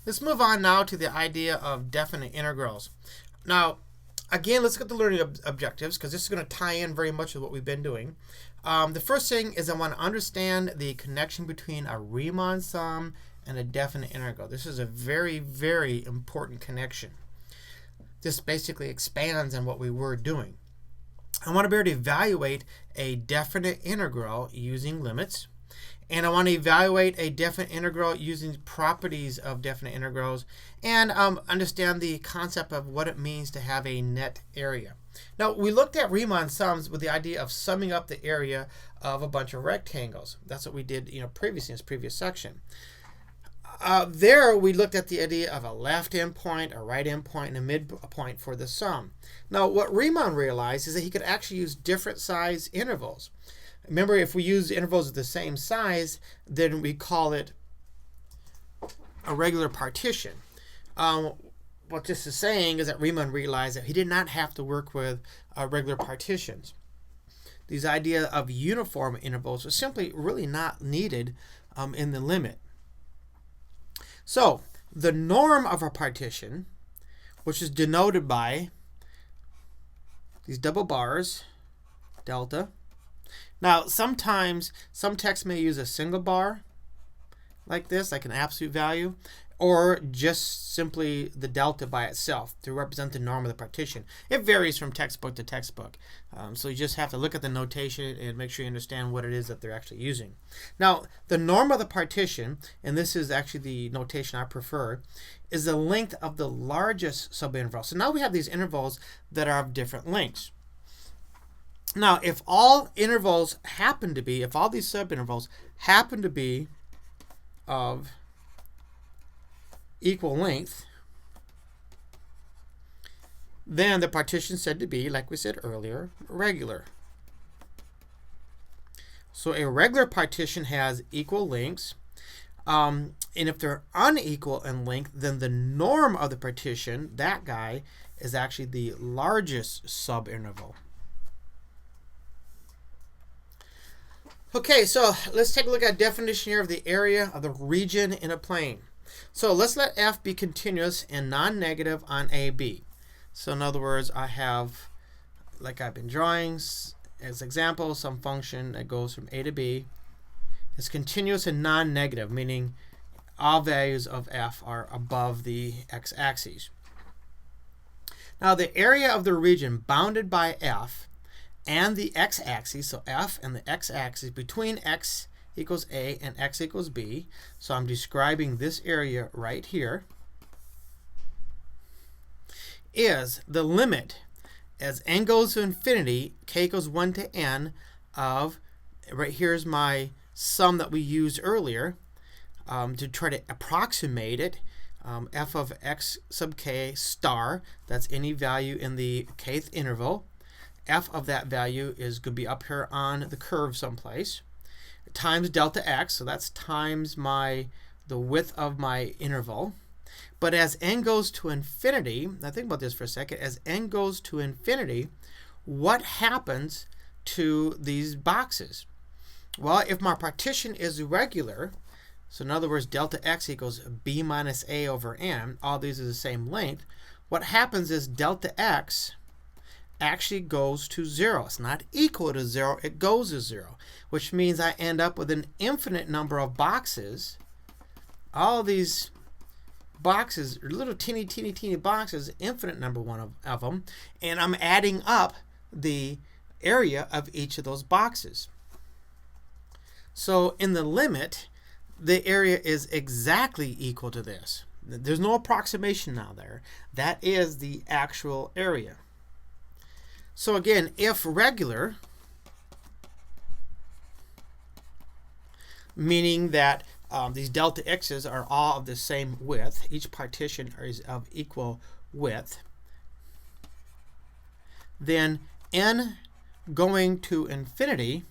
Let's move on now to the idea of definite integrals. Now, again, let's get the learning objectives because this is going to tie in very much with what we've been doing. The first thing is I want to understand the connection between a Riemann sum and a definite integral. This is a very, very important connection. This basically expands on what we were doing. I want to be able to evaluate a definite integral using limits. And I want to evaluate a definite integral using properties of definite integrals and understand the concept of what it means to have a net area. Now, we looked at Riemann sums with the idea of summing up the area of a bunch of rectangles. That's what we did previously in this previous section. There, we looked at the idea of a left endpoint, a right endpoint, and a midpoint for the sum. Now, what Riemann realized is that he could actually use different size intervals. Remember, if we use intervals of the same size, then we call it a regular partition. What this is saying is that Riemann realized that he did not have to work with regular partitions. These idea of uniform intervals are simply really not needed in the limit. So, the norm of a partition, which is denoted by these double bars, delta. Now, sometimes some texts may use a single bar like this, like an absolute value, or just simply the delta by itself to represent the norm of the partition. It varies from textbook to textbook. So you just have to look at the notation and make sure you understand what it is that they're actually using. Now, the norm of the partition, and this is actually the notation I prefer, is the length of the largest subinterval. So now we have these intervals that are of different lengths. Now, if all intervals happen to be, if all these subintervals happen to be of equal length, then the partition is said to be, like we said earlier, regular. So a regular partition has equal lengths, and if they're unequal in length, then the norm of the partition, that guy, is actually the largest subinterval. Okay, so let's take a look at definition here of the area of the region in a plane. So let's let f be continuous and non-negative on AB. So in other words, I have, like I've been drawing as example, some function that goes from A to B. It's continuous and non-negative, meaning all values of f are above the x-axis. Now the area of the region bounded by f and the x-axis, so f and the x-axis between x equals A and x equals B. So I'm describing this area right here, is the limit as n goes to infinity, k equals 1 to n of, right here's my sum that we used earlier to try to approximate it, f of x sub k star, that's any value in the kth interval. F of that value is going to be up here on the curve someplace, times delta x, so that's times the width of my interval. But as n goes to infinity, now think about this for a second, as n goes to infinity, what happens to these boxes? Well, if my partition is regular, so in other words, delta x equals b minus a over n, all these are the same length, what happens is delta x actually goes to 0. It's not equal to 0, it goes to 0, which means I end up with an infinite number of boxes. All these boxes are little teeny boxes, infinite number of them, and I'm adding up the area of each of those boxes. So in the limit, the area is exactly equal to this. There's no approximation now there. That is the actual area. So again, if regular, meaning that these delta x's are all of the same width, each partition is of equal width, then n going to infinity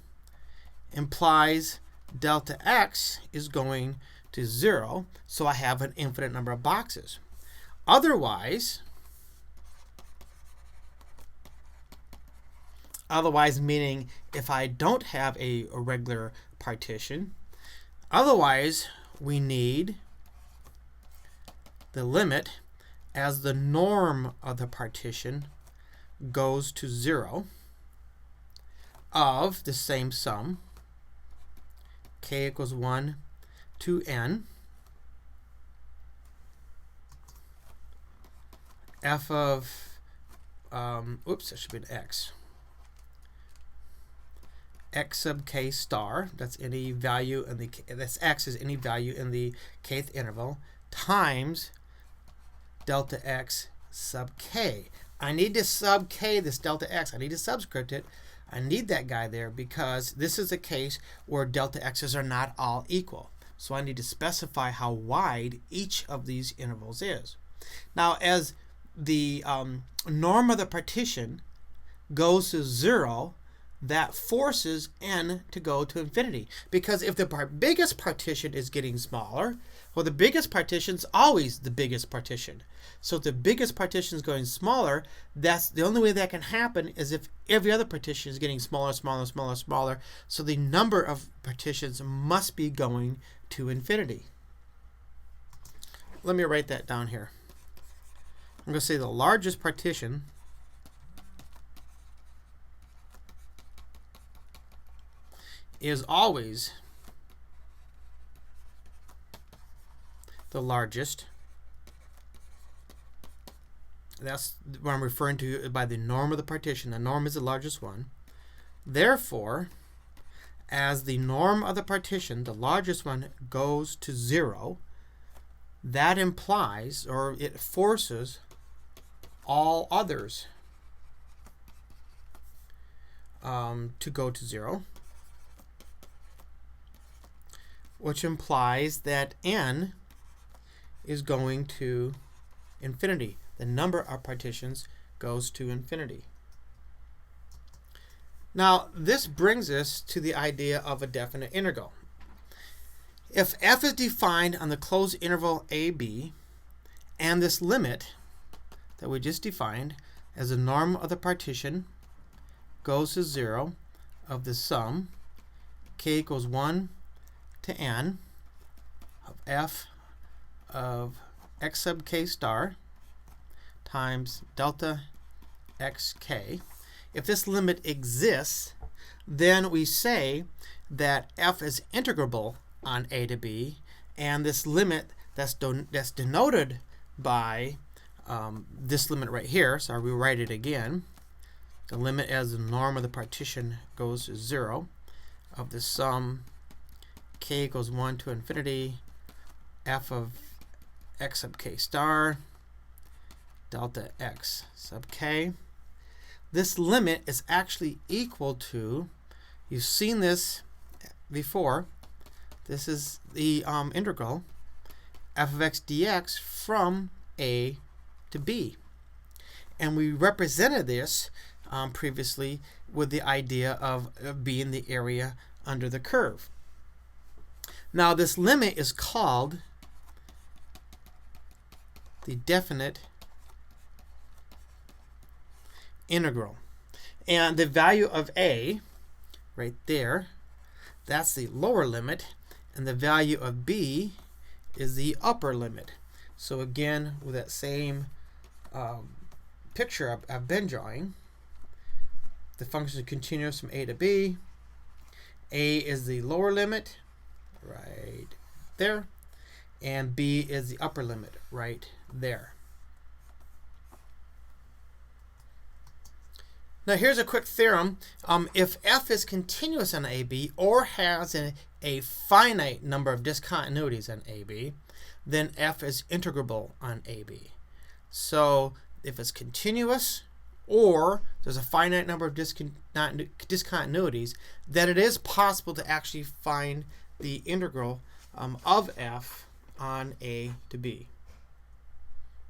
implies delta x is going to 0, so I have an infinite number of boxes. Otherwise, meaning if I don't have a regular partition, otherwise we need the limit as the norm of the partition goes to 0 of the same sum, k equals 1 to n, f of, that should be an x. X sub k star, that's any value in the, that's x is any value in the kth interval, times delta x sub k. I need to sub k this delta x. I need to subscript it. I need that guy there because this is a case where delta x's are not all equal. So I need to specify how wide each of these intervals is. Now, as the norm of the partition goes to 0, that forces n to go to infinity. Because if the biggest partition is getting smaller, well, the biggest partition is always the biggest partition. So if the biggest partition is going smaller, that's the only way that can happen is if every other partition is getting smaller, smaller, smaller, smaller. So the number of partitions must be going to infinity. Let me write that down here. I'm going to say the largest partition is always the largest. That's what I'm referring to by the norm of the partition. The norm is the largest one. Therefore, as the norm of the partition, the largest one, goes to 0, that implies, or it forces, all others to go to 0, which implies that n is going to infinity. The number of partitions goes to infinity. Now, this brings us to the idea of a definite integral. If f is defined on the closed interval ab, and this limit that we just defined as the norm of the partition goes to 0 of the sum k equals 1 to n of f of x sub k star times delta xk. If this limit exists, then we say that f is integrable on a to b, and this limit that's denoted by this limit right here, so we write it again, the limit as the norm of the partition goes to 0 of the sum k equals 1 to infinity f of x sub k star delta x sub k. This limit is actually equal to, you've seen this before, this is the integral f of x dx from a to b. And we represented this previously with the idea of being the area under the curve. Now, this limit is called the definite integral. And the value of a, right there, that's the lower limit, and the value of b is the upper limit. So again, with that same picture I've been drawing, the function is continuous from a to b. A is the lower limit, right there, and b is the upper limit, right there. Now here's a quick theorem. If f is continuous on AB or has a finite number of discontinuities on AB, then f is integrable on AB. So if it's continuous or there's a finite number of discontinuities, then it is possible to actually find the integral of f on a to b.